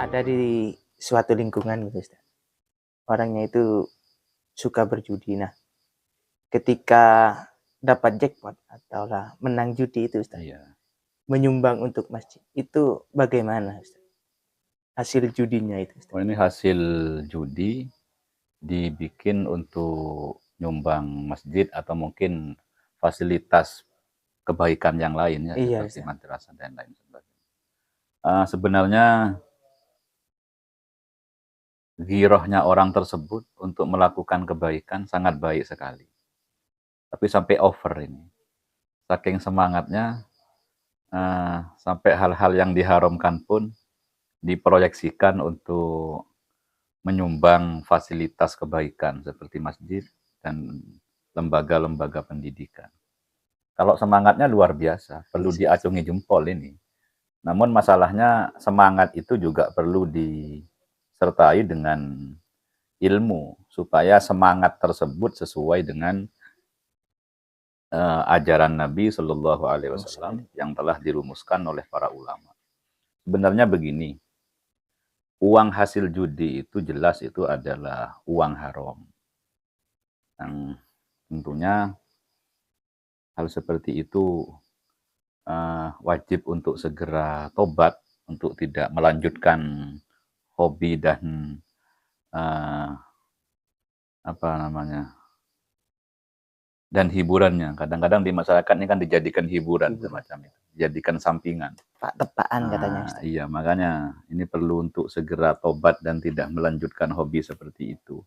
ada di suatu lingkungan gitu Ustaz. Orangnya itu suka berjudi. Nah, ketika dapat jackpot atau lah menang judi itu Ustaz, Iya. menyumbang untuk masjid. Itu bagaimana Ustaz? Hasil judinya itu Ustaz. Oh, ini hasil judi dibikin untuk nyumbang masjid atau mungkin fasilitas kebaikan yang lain ya, Iya seperti Ustaz. madrasah dan lain sebagainya. Sebenarnya girohnya orang tersebut untuk melakukan kebaikan sangat baik sekali. Tapi sampai over ini. Saking semangatnya, sampai hal-hal yang diharamkan pun diproyeksikan untuk menyumbang fasilitas kebaikan seperti masjid dan lembaga-lembaga pendidikan. Kalau semangatnya luar biasa, perlu diacungi jempol ini. Namun masalahnya semangat itu juga perlu disertai dengan ilmu supaya semangat tersebut sesuai dengan ajaran Nabi Shallallahu Alaihi Wasallam yang telah dirumuskan oleh para ulama. Sebenarnya begini, uang hasil judi itu jelas itu adalah uang haram. Yang tentunya hal seperti itu wajib untuk segera tobat, untuk tidak melanjutkan hobi dan apa namanya, dan hiburannya. Kadang-kadang di masyarakat ini kan dijadikan hiburan semacam itu, dijadikan sampingan. Tepaan katanya Ustaz. Iya, makanya ini perlu untuk segera tobat dan tidak melanjutkan hobi seperti itu.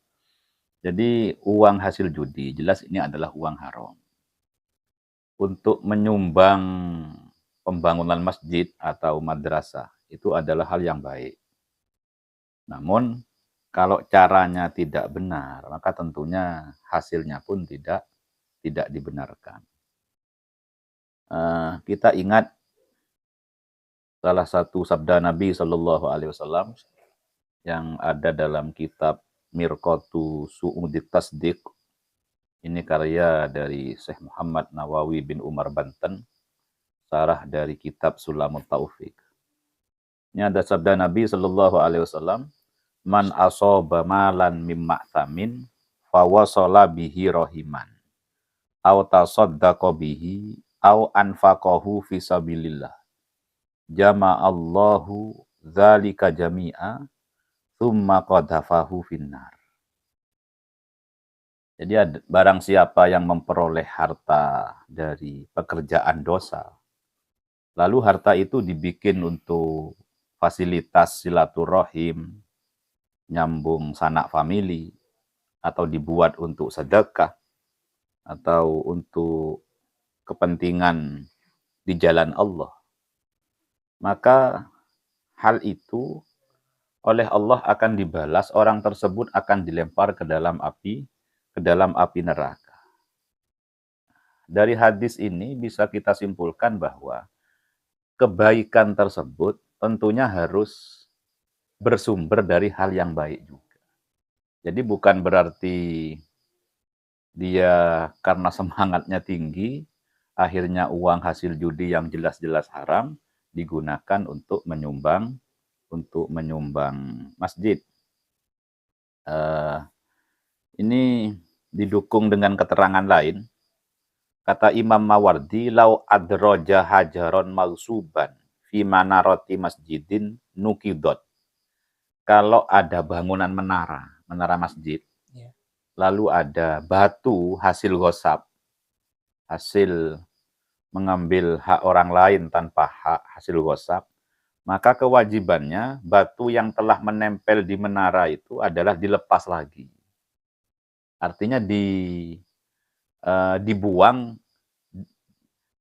Jadi uang hasil judi jelas ini adalah uang haram. Untuk menyumbang pembangunan masjid atau madrasah itu adalah hal yang baik. Namun kalau caranya tidak benar, maka tentunya hasilnya pun tidak dibenarkan. Kita ingat salah satu sabda Nabi Shallallahu Alaihi Wasallam yang ada dalam kitab Mirqatu Su'udit Tasdiq. Ini karya dari Syekh Muhammad Nawawi bin Umar Banten, sarah dari kitab Sulamut Taufik. Ini ada sabda Nabi Shallallahu Alaihi Wasallam, man asoba malan mimma tamin fawasala bihi rohiman au tasaddaqa bihi au anfaqahu fi sabilillah jama'allahu dzalika jami'a tsumma qadhafahu finnar. Jadi barang siapa yang memperoleh harta dari pekerjaan dosa, lalu harta itu dibikin untuk fasilitas silaturahim, nyambung sanak famili, atau dibuat untuk sedekah, atau untuk kepentingan di jalan Allah, maka hal itu oleh Allah akan dibalas, orang tersebut akan dilempar ke dalam api neraka. Dari hadis ini bisa kita simpulkan bahwa kebaikan tersebut tentunya harus bersumber dari hal yang baik juga. Jadi bukan berarti dia karena semangatnya tinggi, akhirnya uang hasil judi yang jelas-jelas haram digunakan untuk menyumbang masjid. Ini didukung dengan keterangan lain. Kata Imam Mawardi, lau adroja hajaron mausuban fi manaroti masjidin nukidot. Kalau ada bangunan menara masjid, lalu ada batu hasil gosap, hasil mengambil hak orang lain tanpa hak hasil gosap, maka kewajibannya batu yang telah menempel di menara itu adalah dilepas lagi. Artinya dibuang,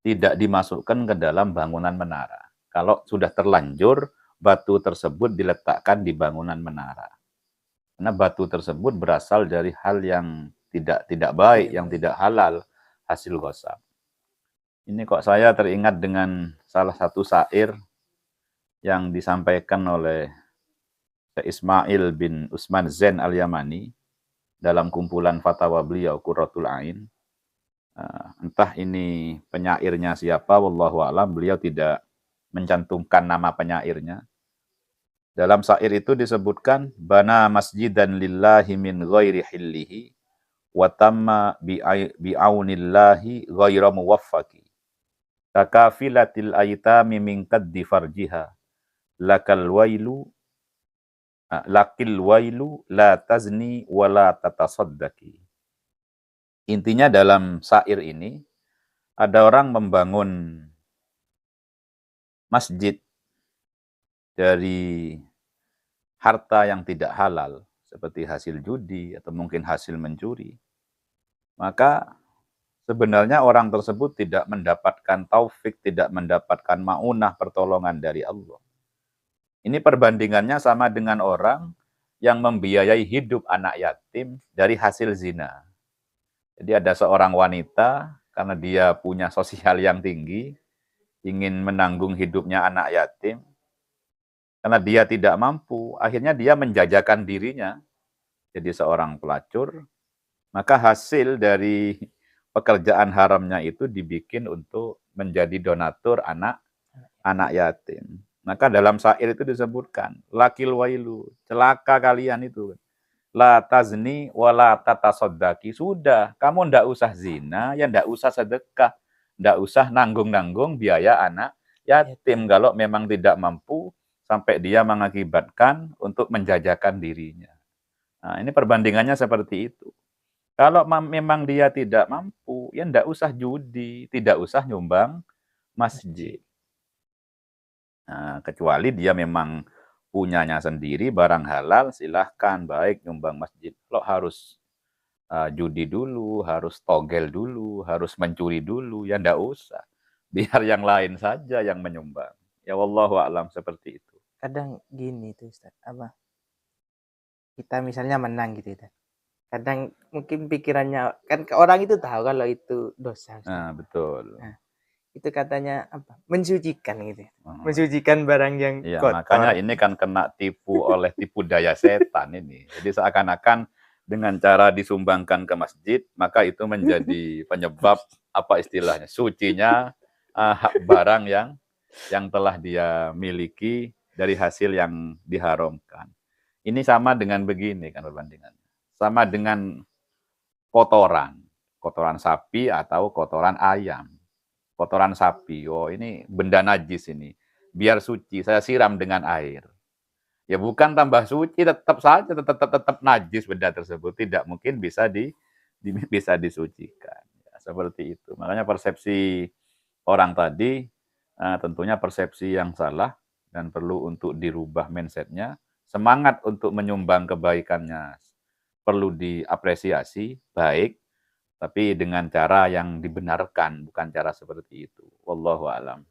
tidak dimasukkan ke dalam bangunan menara. Kalau sudah terlanjur, batu tersebut diletakkan di bangunan menara. Karena batu tersebut berasal dari hal yang tidak baik, yang tidak halal, hasil gosap. Ini kok saya teringat dengan salah satu syair yang disampaikan oleh Ismail bin Usman Zain al-Yamani dalam kumpulan fatwa beliau Qurratul Ain. Entah ini penyairnya siapa, wallahu a'lam, beliau tidak mencantumkan nama penyairnya. Dalam syair itu disebutkan bana masjidan lillahi min ghairi hillihi wa tamma bi'aunillahi ghaira muwaffaqi. Kakafilatil aitami min kaddi farjiha lakal wailu lakil wailu la tazni wa la tatasaddaqi. Intinya dalam syair ini ada orang membangun masjid dari harta yang tidak halal seperti hasil judi atau mungkin hasil mencuri. Maka sebenarnya orang tersebut tidak mendapatkan taufik, tidak mendapatkan maunah pertolongan dari Allah. Ini perbandingannya sama dengan orang yang membiayai hidup anak yatim dari hasil zina. Jadi ada seorang wanita, karena dia punya sosial yang tinggi, ingin menanggung hidupnya anak yatim, karena dia tidak mampu, akhirnya dia menjajakan dirinya jadi seorang pelacur, maka hasil dari pekerjaan haramnya itu dibikin untuk menjadi donatur anak yatim. Maka dalam syair itu disebutkan, lakil wailu, celaka kalian itu. La tazni wa la tatasaddaqi. Sudah, kamu ndak usah zina, ya ndak usah sedekah. Ndak usah nanggung-nanggung biaya anak yatim. Kalau memang tidak mampu, sampai dia mengakibatkan untuk menjajakan dirinya. Nah, ini perbandingannya seperti itu. Kalau memang dia tidak mampu, ya ndak usah judi, tidak usah nyumbang masjid. Nah, kecuali dia memang punyanya sendiri, barang halal, silahkan, baik nyumbang masjid. Kalau harus judi dulu, harus togel dulu, harus mencuri dulu, ya ndak usah. Biar yang lain saja yang menyumbang. Ya wallahu a'lam seperti itu. Kadang gini tuh Ustaz, kita misalnya menang gitu ya. Kadang mungkin pikirannya kan orang itu tahu kalau itu dosa Ustaz. Nah, betul. Nah, itu katanya mensucikan gitu ya. Mensucikan barang yang Iya, kotor. makanya ini kan kena tipu oleh tipu daya setan ini. Jadi seakan-akan dengan cara disumbangkan ke masjid, maka itu menjadi penyebab apa istilahnya, sucinya barang yang telah dia miliki dari hasil yang diharamkan. Ini sama dengan begini kan perbandingannya. Sama dengan kotoran sapi atau kotoran ayam. Kotoran sapi, oh ini benda najis ini. Biar suci, saya siram dengan air. Ya bukan tambah suci, tetap saja tetap najis benda tersebut, tidak mungkin bisa bisa disucikan. Ya, seperti itu. Makanya persepsi orang tadi tentunya persepsi yang salah dan perlu untuk dirubah mindset-nya. Semangat untuk menyumbang kebaikannya perlu diapresiasi, baik, tapi dengan cara yang dibenarkan, bukan cara seperti itu. Wallahu a'lam.